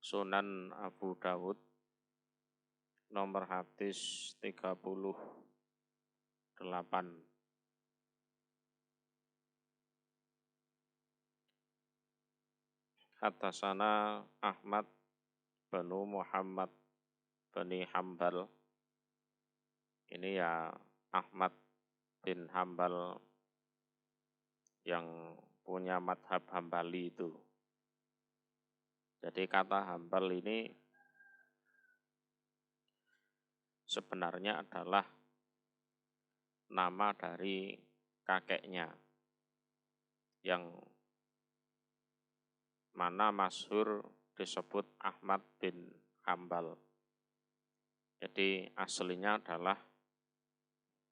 Sunan Abu Dawud nomor hadis 38. Haddatsana Ahmad bin Muhammad bin Hambal. Ini ya Ahmad bin Hambal yang punya madhab Hambali itu. Jadi kata Hambal ini sebenarnya adalah nama dari kakeknya yang mana masyhur disebut Ahmad bin Hambal. Jadi aslinya adalah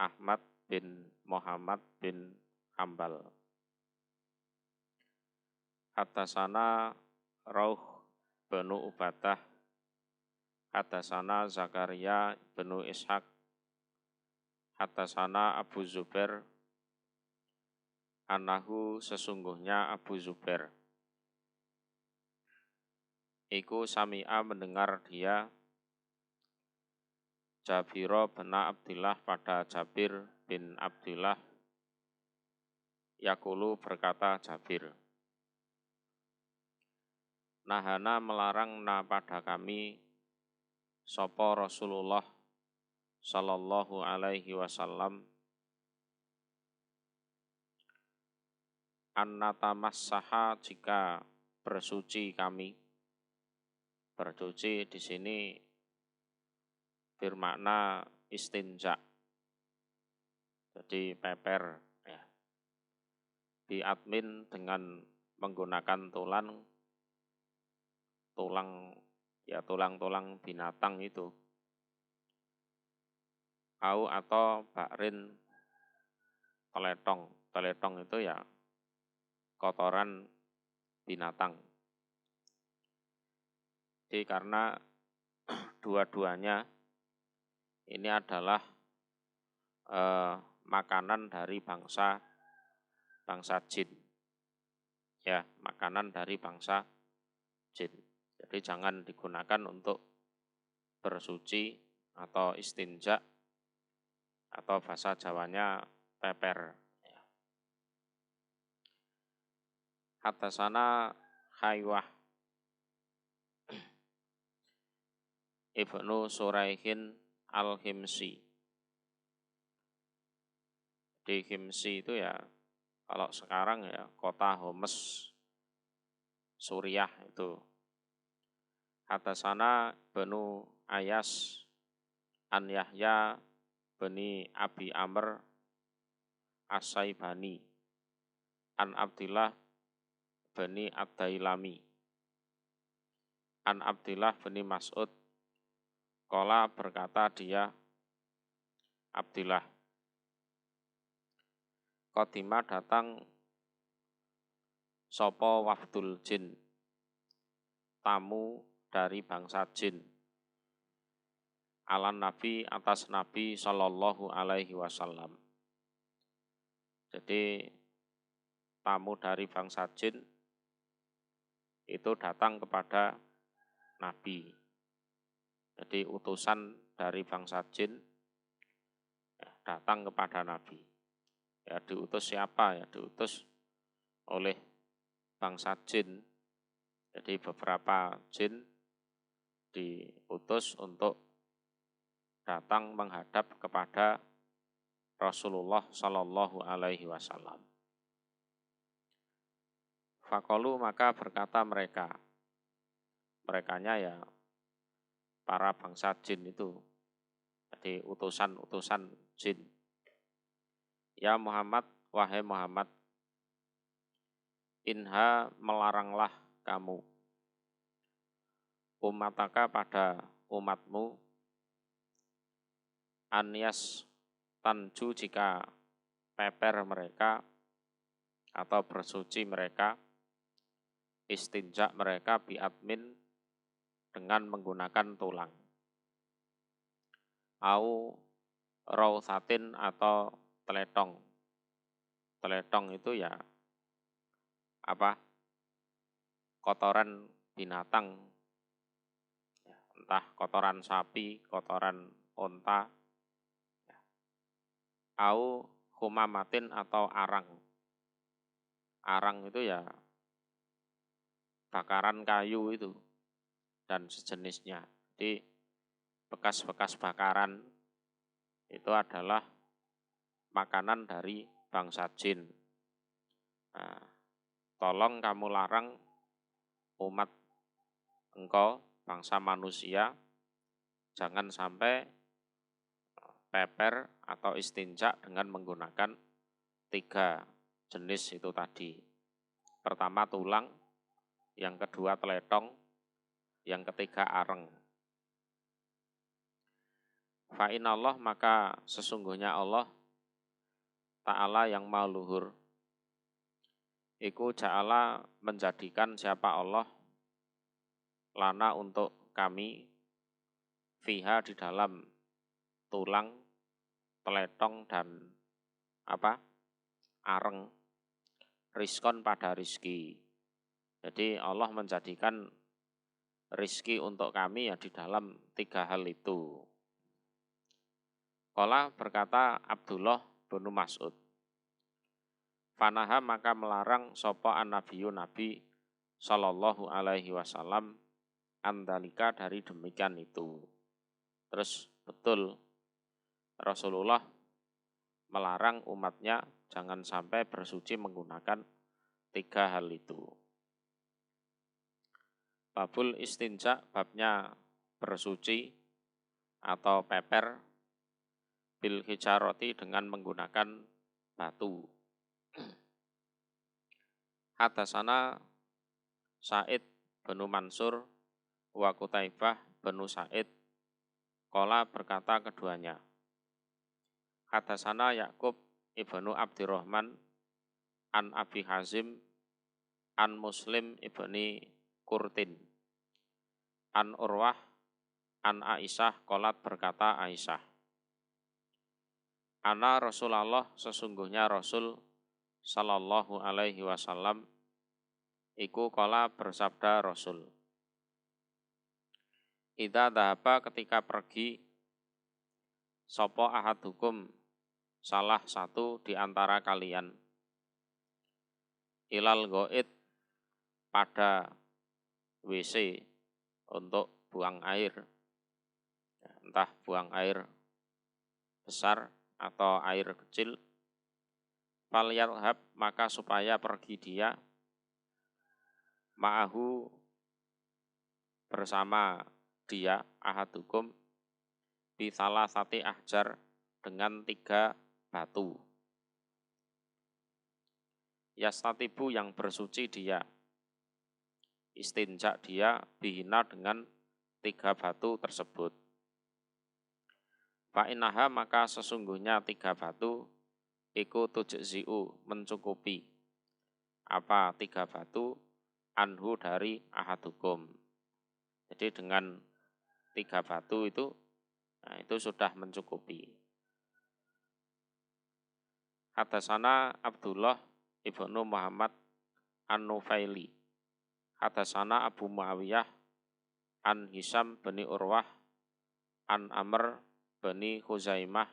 Ahmad bin Muhammad bin Hambal. Haddatsana Rauh bin Ubadah, haddatsana Zakaria bin Ishaq, haddatsana Abu Zubair, anahu sesungguhnya Abu Zubair iku sami'a mendengar dia Jabir bin Abdillah pada Jabir bin Abdillah yaqulu berkata Jabir, nahana melarang na pada kami sapa Rasulullah sallallahu alaihi wasallam annatamassaha jika bersuci kami. Bersuci di sini bermakna istinja. Jadi peper ya. Biatmin dengan menggunakan tulang binatang itu. Au atau bakrin teletong. Teletong itu ya kotoran binatang. Jadi karena dua-duanya ini adalah makanan dari bangsa jin. Ya, makanan dari bangsa jin. Jadi jangan digunakan untuk bersuci atau istinja atau bahasa Jawanya peper. Ya. Haddatsana Haywah Ibnu Suraihin Al-Himsi. Di Himsi itu ya, kalau sekarang ya kota Homs, Suriah itu. Haddatsana Banu Ayas an Yahya bani Abi Amr As-Saibani an Abdillah bani Ad-Dailami an Abdillah bani Mas'ud. Qala berkata dia Abdillah, qadima datang sopo wafdul jin, tamu dari bangsa jin, ala Nabi atas Nabi sallallahu alaihi wasallam. Jadi tamu dari bangsa jin itu datang kepada Nabi. Jadi utusan dari bangsa jin ya, datang kepada Nabi. Ya diutus siapa? Ya diutus oleh bangsa jin. Jadi beberapa jin diutus untuk datang menghadap kepada Rasulullah sallallahu alaihi wasallam. Faqalu maka berkata merekanya ya para bangsa jin itu, jadi utusan-utusan jin. Ya Muhammad, wahai Muhammad, inha melaranglah kamu, umataka pada umatmu, anyas tanju jika peper mereka atau bersuci mereka, istinja mereka biatmin dengan menggunakan tulang. Au rawsatin atau teletong. Teletong itu ya apa? Kotoran binatang entah kotoran sapi, kotoran onta, au humamatin atau arang. Arang itu ya bakaran kayu itu dan sejenisnya. Jadi bekas-bekas bakaran itu adalah makanan dari bangsa jin. Nah, tolong kamu larang umat engkau, bangsa manusia, jangan sampai peper atau istinja dengan menggunakan 3 jenis itu tadi. Pertama tulang, yang kedua teletong, yang ketiga areng. Fa'inallah, maka sesungguhnya Allah Ta'ala yang maha luhur, iku ja'ala menjadikan siapa Allah lana untuk kami fiha di dalam tulang, teletong dan areng, rizkon pada rizki. Jadi Allah menjadikan rizki untuk kami ya di dalam 3 hal itu. Qala berkata Abdullah bin Mas'ud, fanaha maka melarang sapa an-nabiyyu nabi sallallahu alaihi wasallam andalika dari demikian itu. Terus betul Rasulullah melarang umatnya jangan sampai bersuci menggunakan 3 hal itu. Babul istinja, babnya bersuci atau peper bil hijaroti dengan menggunakan batu. Hadasana Sa'id bin Mansur wa Qutaibah bin Sa'id, qala berkata keduanya. Hadasana Ya'qub ibnu Abdurrahman an Abi Hazim an Muslim ibni Kurtin an Urwah an Aisyah, qalat berkata Aisyah, ana Rasulullah, sesungguhnya Rasul sallallahu alaihi wasallam iku qala bersabda Rasul, idza dhahaba ketika pergi sapa ahadukum salah satu di antara kalian ilal ghaid pada WC untuk buang air, entah buang air besar atau air kecil, falyadhhab maka supaya pergi dia ma'ahu bersama dia ahadukum bi salasati ahjar dengan 3 batu, yastatibu yang bersuci dia, istinja dia bihina dengan 3 batu tersebut. Fa'inaha maka sesungguhnya 3 batu iku tujzi'u mencukupi, apa 3 batu anhu dari ahadukum. Jadi dengan 3 batu itu, nah itu sudah mencukupi. Hadasana Abdullah ibnu Muhammad an-Nufaili, hadasana Abu Muawiyah an Hisam bin Urwah an Amr bin Khuzaimah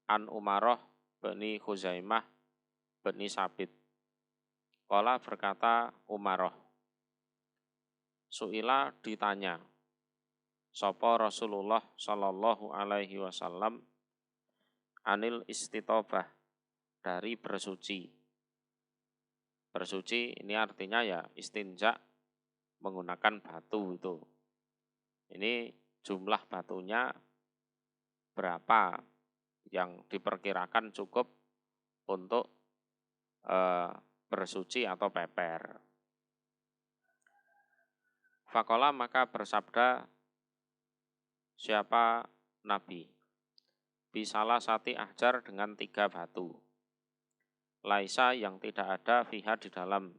an Umaroh bin Khuzaimah bin Sabit. Qala berkata Umaroh, su'ila ditanya sapa Rasulullah sallallahu alaihi wasallam anil istitobah dari bersuci. Bersuci ini artinya ya istinja menggunakan batu itu. Ini jumlah batunya berapa yang diperkirakan cukup untuk bersuci atau peper. Faqala maka bersabda siapa Nabi, bisalah sati ahjar dengan 3 batu, laisa yang tidak ada fiha di dalam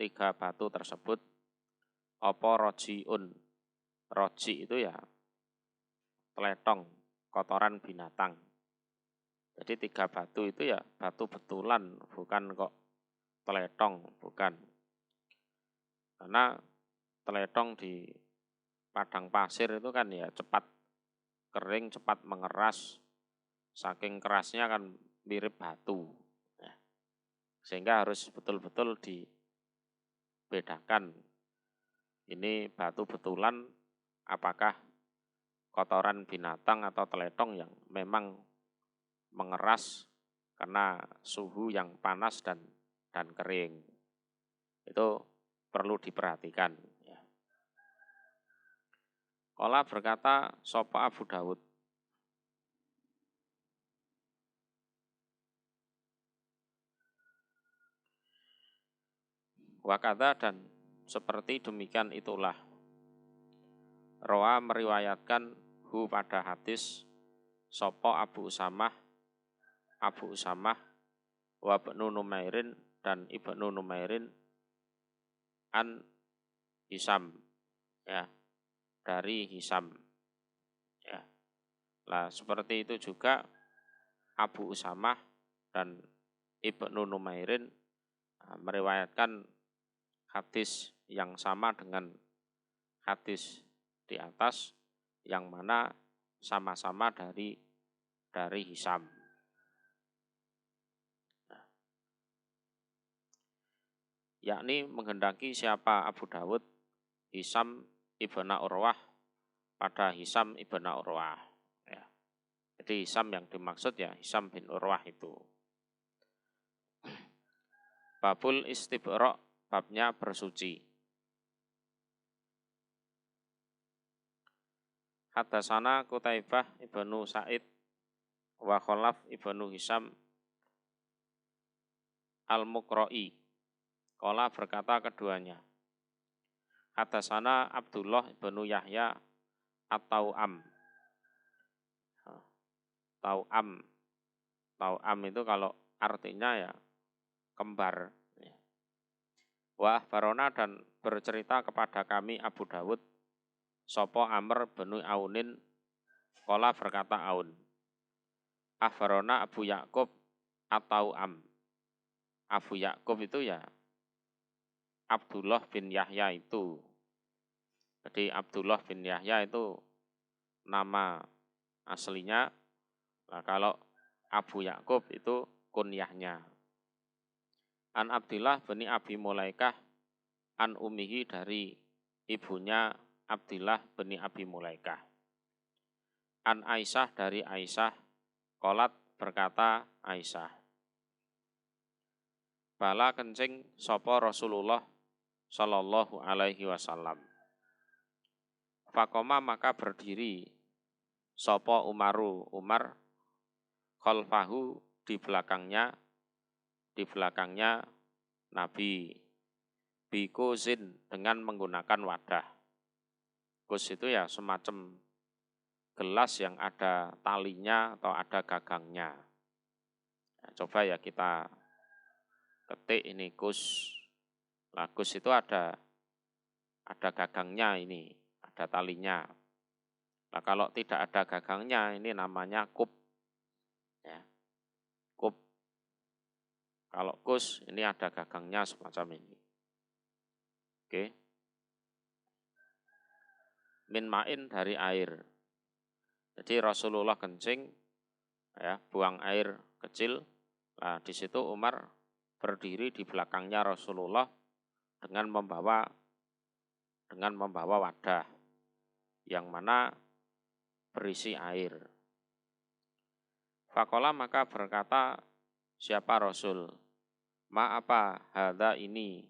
3 batu tersebut, apa rojiun, roji itu ya teletong, kotoran binatang. Jadi 3 batu itu ya batu betulan, bukan kok teletong, bukan. Karena teletong padang pasir itu kan ya cepat kering, cepat mengeras, saking kerasnya kan mirip batu. Ya. Sehingga harus betul-betul dibedakan. Ini batu betulan apakah kotoran binatang atau teletong yang memang mengeras karena suhu yang panas dan kering. Itu perlu diperhatikan. Ya. Qala berkata sopa Abu Dawud. Wakada dan seperti demikian itulah. Roa meriwayatkan hu pada hadis sopo Abu Usamah wa Ibnu Numairin dan Ibnu Numairin an Hisam, ya, dari Hisam, ya. Lah seperti itu juga Abu Usamah dan Ibnu Numairin meriwayatkan hadis yang sama dengan hadis di atas, yang mana sama-sama dari Hisam. Nah, yakni menghendaki siapa Abu Dawud Hisam ibn Urwah pada Hisam ibn Urwah. Ya. Jadi Hisam yang dimaksud ya Hisam bin Urwah itu. Babul istibra' babnya bersuci. Hadatsana Qutaibah ibnu Sa'id wa Khalaf ibnu Hisam al-Muqra'i. Qala berkata keduanya. Hadatsana Abdullah ibnu Yahya at-Tau'am. Tau'am itu kalau artinya ya kembar. Wa akhbarona dan bercerita kepada kami Abu Dawud sopo Amr bin Aunin. Qala berkata Aun. Akhbarona Abu Ya'qub atau Abu Ya'qub itu ya Abdullah bin Yahya itu. Jadi Abdullah bin Yahya itu nama aslinya. Nah, kalau Abu Ya'qub itu kunyahnya. An Abdillah bin Abi Mulaikah an umihi dari ibunya Abdillah bin Abi Mulaikah. An Aisyah dari Aisyah, qalat berkata Aisyah. Bala kencing sapa Rasulullah sallallahu alaihi wasallam. Fakoma maka berdiri sapa Umar khalfahu di belakangnya Nabi bikuzin dengan menggunakan wadah. Kus itu ya semacam gelas yang ada talinya atau ada gagangnya. Nah, coba ya kita ketik ini kus. Nah, kus itu ada gagangnya ini, ada talinya. Nah, kalau tidak ada gagangnya ini namanya kup. Ya. Kup. Kalau kus ini ada gagangnya semacam ini. Oke. Min ma'in dari air. Jadi Rasulullah kencing, ya, buang air kecil. Nah, di situ Umar berdiri di belakangnya Rasulullah dengan membawa wadah yang mana berisi air. Fakola maka berkata siapa Rasul, ma apa hadza ini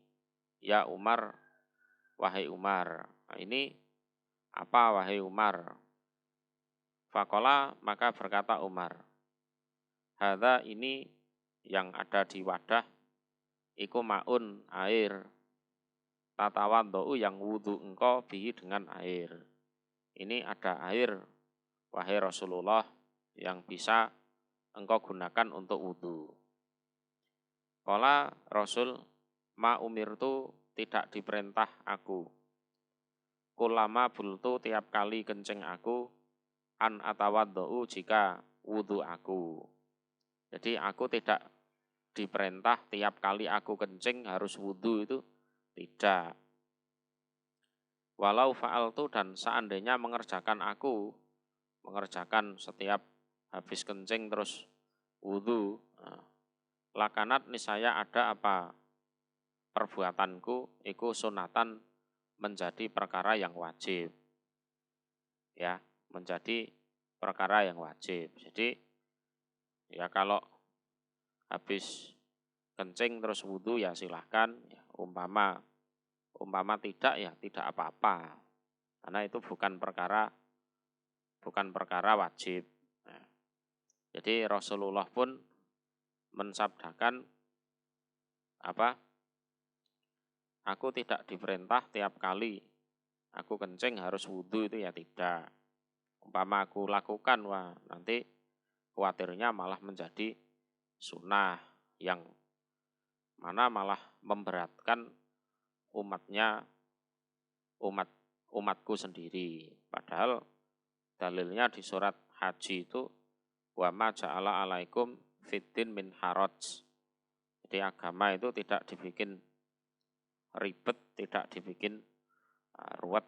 ya Umar, wahai Umar. Nah, ini apa wahai Umar? Fakola maka berkata Umar, hadza ini yang ada di wadah iku maun air, tatawadhu yang wudu engkau bihi dengan air. Ini ada air wahai Rasulullah yang bisa engkau gunakan untuk wudu. Qala Rasul, ma umirtu tidak diperintah aku. Kulama bultu tiap kali kencing aku, an atawadhu jika wudu aku. Jadi aku tidak diperintah tiap kali aku kencing harus wudu, itu tidak. Walau fa'altu, dan seandainya mengerjakan setiap habis kencing terus wudu, lakanat niscaya ada apa perbuatanku iku sunatan, menjadi perkara yang wajib. Ya, menjadi perkara yang wajib. Jadi ya kalau habis kencing terus wudu ya silahkan, ya, umpama tidak ya tidak apa-apa, karena itu bukan perkara wajib. Nah, jadi Rasulullah pun mensabdakan apa? Aku tidak diperintah tiap kali aku kencing harus wudu, itu ya tidak. Umpama aku lakukan, wah nanti khawatirnya malah menjadi sunnah yang mana malah memberatkan umatku sendiri. Padahal dalilnya di surat haji itu wa ma ja'ala alaikum fiddin min haraj. Jadi agama itu tidak dibikin ribet, tidak dibikin ruwet